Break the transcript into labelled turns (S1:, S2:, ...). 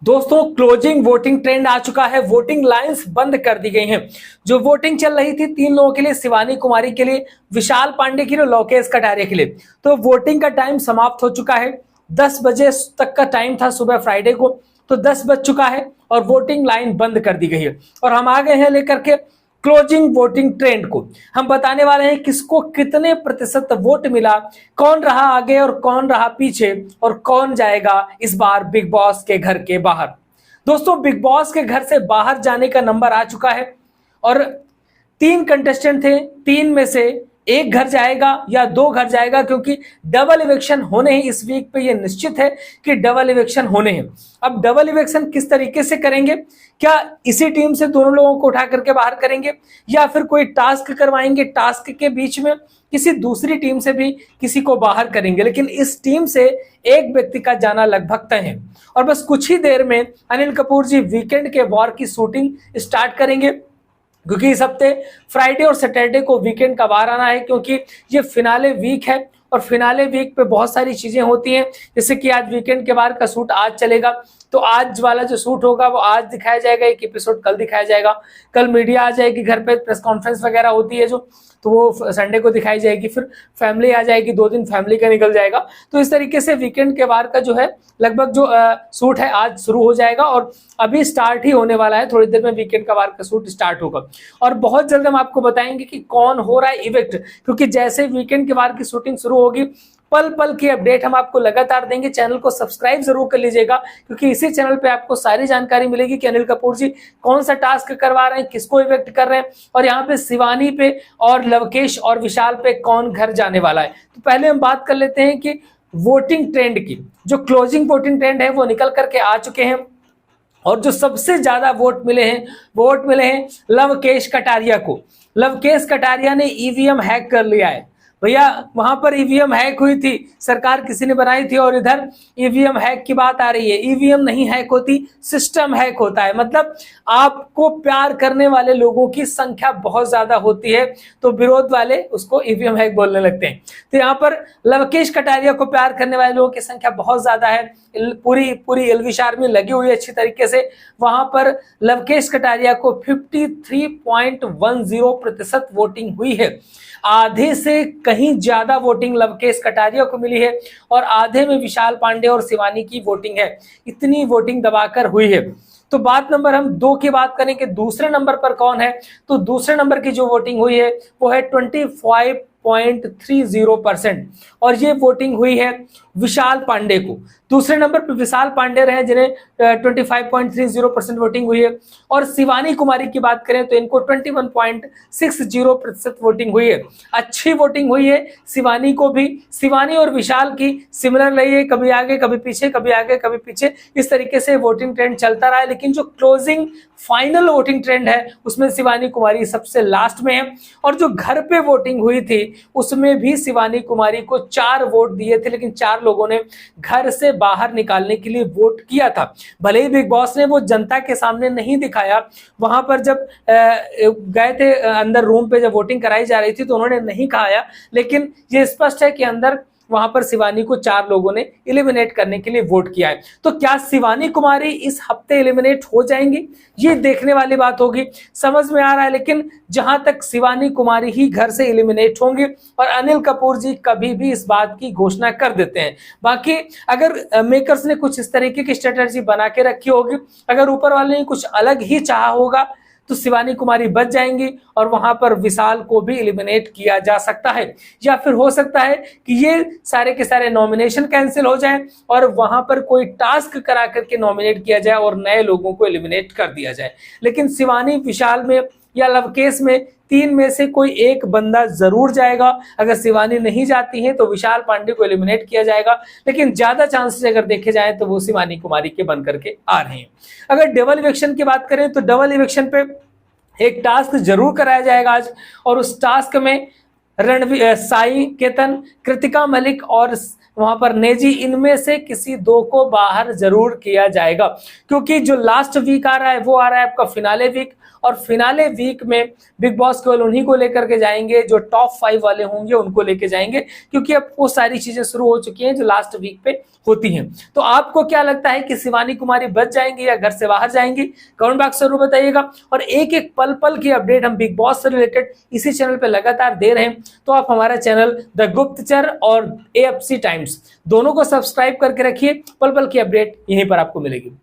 S1: दोस्तों closing voting trend आ चुका है। वोटिंग लाइंस बंद कर दी गई हैं। जो वोटिंग चल रही थी 3 लोगों के लिए, शिवानी कुमारी के लिए, विशाल पांडे के लिए, लोकेश कटारिया के लिए, तो वोटिंग का टाइम समाप्त हो चुका है। 10 बजे तक का टाइम था सुबह फ्राइडे को, तो 10 बज चुका है और वोटिंग लाइन बंद कर दी गई है। और हम आ गए हैं लेकर के क्लोजिंग वोटिंग ट्रेंड को। हम बताने वाले हैं किसको कितने प्रतिशत वोट मिला, कौन रहा आगे और कौन रहा पीछे, और कौन जाएगा इस बार बिग बॉस के घर के बाहर। दोस्तों बिग बॉस के घर से बाहर जाने का नंबर आ चुका है और 3 कंटेस्टेंट थे, 3 में से एक घर जाएगा या 2 घर जाएगा, क्योंकि डबल इवेक्शन होने हैं इस वीक पे। ये निश्चित है कि डबल इवेक्शन होने हैं। अब डबल इवेक्शन किस तरीके से करेंगे, क्या इसी टीम से दोनों लोगों को उठा करके बाहर करेंगे या फिर कोई टास्क करवाएंगे, टास्क के बीच में किसी दूसरी टीम से भी किसी को बाहर करेंगे, लेकिन इस टीम से एक व्यक्ति का जाना लगभग तय है। और बस कुछ ही देर में अनिल कपूर जी वीकेंड के वॉर की शूटिंग स्टार्ट करेंगे, क्योंकि इस हफ्ते फ्राइडे और सैटरडे को वीकेंड का वार आना है, क्योंकि ये फिनाले वीक है और फिनाले वीक पे बहुत सारी चीजें होती हैं। जैसे कि आज वीकेंड के वार का शूट आज चलेगा, तो आज वाला जो शूट होगा वो आज दिखाया जाएगा, एक एपिसोड कल दिखाया जाएगा, कल मीडिया आ जाएगी घर पे, प्रेस कॉन्फ्रेंस वगैरह होती है जो, तो वो संडे को दिखाई जाएगी, फिर फैमिली आ जाएगी, 2 दिन फैमिली का निकल जाएगा। तो इस तरीके से वीकेंड के वार का जो है लगभग जो शूट है आज शुरू हो जाएगा और अभी स्टार्ट ही होने वाला है। थोड़ी देर में वीकेंड का वार का शूट स्टार्ट होगा और बहुत जल्द हम आपको बताएंगे कि कौन हो रहा है इवेक्ट, क्योंकि जैसे वीकेंड के वार की शूटिंग शुरू होगी पल पल की अपडेट हम आपको लगातार देंगे। चैनल को सब्सक्राइब जरूर कर लीजिएगा, क्योंकि इसी चैनल पे आपको सारी जानकारी मिलेगी कि अनिल कपूर जी कौन सा टास्क करवा रहे हैं, किसको इवेक्ट कर रहे हैं, और यहाँ पे शिवानी पे और लवकेश और विशाल पे कौन घर जाने वाला है। तो पहले हम बात कर लेते हैं कि वोटिंग ट्रेंड की। जो क्लोजिंग वोटिंग ट्रेंड है वो निकल करके आ चुके हैं और जो सबसे ज्यादा वोट मिले हैं लवकेश कटारिया को। लवकेश कटारिया ने ईवीएम हैक कर लिया है। भैया वहां पर ईवीएम हैक हुई थी, सरकार किसी ने बनाई थी, और इधर ईवीएम हैक की बात आ रही है। ईवीएम नहीं हैक होती, सिस्टम हैक होता है। मतलब आपको प्यार करने वाले लोगों की संख्या बहुत ज्यादा होती है तो विरोध वाले उसको ईवीएम हैक बोलने लगते हैं। तो यहाँ पर लवकेश कटारिया को प्यार करने वाले लोगों की संख्या बहुत ज्यादा है। पूरी एलविश आर्मी लगी हुई है अच्छी तरीके से। वहां पर लवकेश कटारिया को 53.10% वोटिंग हुई है। आधे से कहीं ज्यादा वोटिंग लवकेश कटारिया को मिली है और आधे में विशाल पांडे और शिवानी की वोटिंग है। इतनी वोटिंग दबाकर हुई है। तो बात नंबर हम 2 की बात करें कि दूसरे नंबर पर कौन है, तो दूसरे नंबर की जो वोटिंग हुई है वो है 25.30% और ये वोटिंग हुई है विशाल पांडे को। दूसरे नंबर पर विशाल पांडे रहे जिन्हें 25.30% वोटिंग हुई है। और शिवानी कुमारी की बात करें तो इनको 21.60% वोटिंग हुई है। अच्छी वोटिंग हुई है शिवानी को भी। शिवानी और विशाल की सिमिलर रही है, कभी आगे कभी पीछे, कभी आगे कभी पीछे, इस तरीके से वोटिंग ट्रेंड चलता रहा है। लेकिन जो क्लोजिंग फाइनल वोटिंग ट्रेंड है उसमें शिवानी कुमारी सबसे लास्ट में है। और जो घर पे वोटिंग हुई थी उसमें भी शिवानी कुमारी को 4 वोट दिए थे, लेकिन 4 लोगों ने घर से बाहर निकालने के लिए वोट किया था। भले ही बिग बॉस ने वो जनता के सामने नहीं दिखाया, वहां पर जब गए थे अंदर रूम पे जब वोटिंग कराई जा रही थी तो उन्होंने नहीं कहा, लेकिन ये स्पष्ट है कि अंदर वहां पर शिवानी को 4 लोगों ने एलिमिनेट करने के लिए वोट किया है। तो क्या शिवानी कुमारी इस हफ्ते एलिमिनेट हो जाएंगी, ये देखने वाली बात होगी। समझ में आ रहा है, लेकिन जहां तक शिवानी कुमारी ही घर से एलिमिनेट होंगे और अनिल कपूर जी कभी भी इस बात की घोषणा कर देते हैं। बाकी अगर मेकर्स ने कुछ इस तरीके की स्ट्रेटेजी बना के रखी होगी, अगर ऊपर वाले ने कुछ अलग ही चाहा होगा तो शिवानी कुमारी बच जाएंगी और वहां पर विशाल को भी एलिमिनेट किया जा सकता है। या फिर हो सकता है कि ये सारे के सारे नॉमिनेशन कैंसिल हो जाएं और वहां पर कोई टास्क करा करके नॉमिनेट किया जाए और नए लोगों को एलिमिनेट कर दिया जाए। लेकिन शिवानी, विशाल में या लवकेश में 3 में से कोई एक बंदा जरूर जाएगा। अगर शिवानी नहीं जाती है तो विशाल पांडे को एलिमिनेट किया जाएगा, लेकिन ज्यादा चांसेस अगर देखे जाए तो वो शिवानी कुमारी के बन करके आ रहे हैं। अगर डबल इवेक्शन की बात करें तो डबल इवेक्शन पे एक टास्क जरूर कराया जाएगा आज, और उस टास्क में रणवीर, साई केतन, कृतिका मलिक और वहां पर नेजी, इनमें से किसी दो को बाहर जरूर किया जाएगा, क्योंकि जो लास्ट वीक आ रहा है वो आ रहा है आपका फिनाले वीक, और फिनाले वीक में बिग बॉस केवल उन्हीं को लेकर के जाएंगे जो टॉप 5 वाले होंगे, उनको लेके जाएंगे, क्योंकि अब वो सारी चीजें शुरू हो चुकी हैं जो लास्ट वीक पे होती हैं। तो आपको क्या लगता है कि शिवानी कुमारी बच जाएंगी या घर से बाहर जाएंगी? कमेंट बॉक्स जरूर बताइएगा। और एक एक पल पल की अपडेट हम बिग बॉस से रिलेटेड इसी चैनल पे लगातार दे रहे हैं, तो आप हमारा चैनल द गुप्तचर और AFC टाइम्स दोनों को सब्सक्राइब करके रखिए। पल पल की अपडेट यहीं पर आपको मिलेगी।